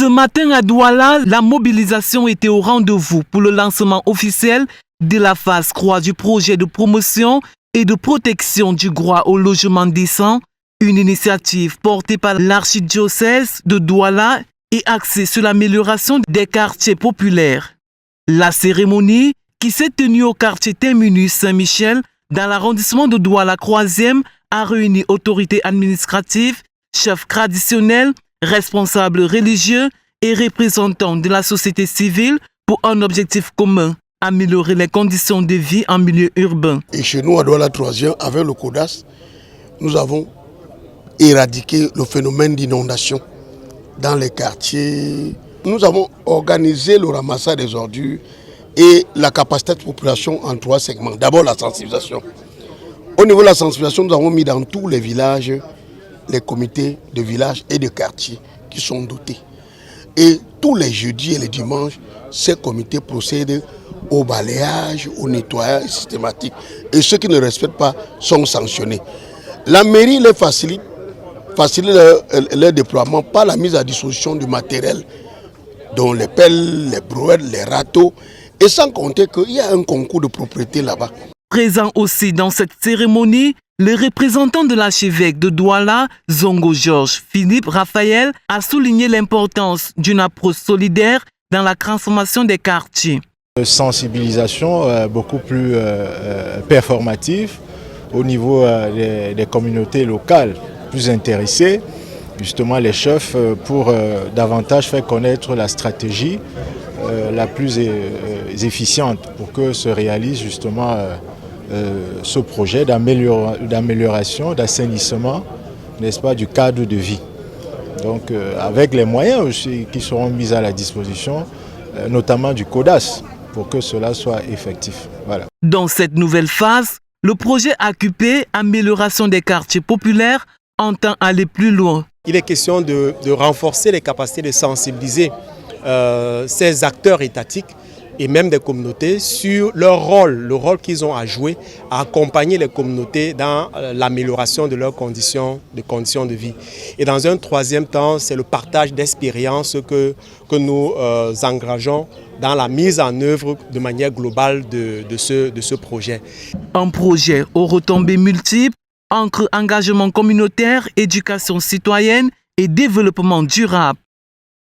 Ce matin à Douala, la mobilisation était au rendez-vous pour le lancement officiel de la phase 3 du projet de promotion et de protection du droit au logement décent, une initiative portée par l'archidiocèse de Douala et axée sur l'amélioration des quartiers populaires. La cérémonie, qui s'est tenue au quartier terminus Saint-Michel, dans l'arrondissement de Douala 3e, a réuni autorités administratives, chefs traditionnels, responsables religieux et représentants de la société civile pour un objectif commun, améliorer les conditions de vie en milieu urbain. Et chez nous, à Douala 3e, avec le CODAS, nous avons éradiqué le phénomène d'inondation dans les quartiers. Nous avons organisé le ramassage des ordures et la capacité de population en 3 segments. D'abord la sensibilisation. Au niveau de la sensibilisation, nous avons mis dans tous les villages les comités de village et de quartier qui sont dotés. Et tous les jeudis et les dimanches, ces comités procèdent au balayage, au nettoyage systématique. Et ceux qui ne respectent pas sont sanctionnés. La mairie les facilite leur déploiement par la mise à disposition du matériel, dont les pelles, les brouettes, les râteaux, et sans compter qu'il y a un concours de propriété là-bas. Présent aussi dans cette cérémonie, le représentant de l'archevêque de Douala, Zongo Georges Philippe Raphaël, a souligné l'importance d'une approche solidaire dans la transformation des quartiers. Sensibilisation beaucoup plus performative au niveau des communautés locales plus intéressées, justement les chefs, pour davantage faire connaître la stratégie la plus efficiente pour que se réalise justement ce projet d'amélioration, d'assainissement, n'est-ce pas, du cadre de vie. Donc avec les moyens aussi qui seront mis à la disposition, notamment du CODAS, pour que cela soit effectif. Voilà. Dans cette nouvelle phase, le projet AQP, amélioration des quartiers populaires, entend aller plus loin. Il est question de renforcer les capacités de sensibiliser ces acteurs étatiques et même des communautés sur leur rôle, le rôle qu'ils ont à jouer, à accompagner les communautés dans l'amélioration de leurs conditions de vie. Et dans un troisième temps, c'est le partage d'expériences que nous engageons dans la mise en œuvre de manière globale de ce projet. Un projet aux retombées multiples entre engagement communautaire, éducation citoyenne et développement durable.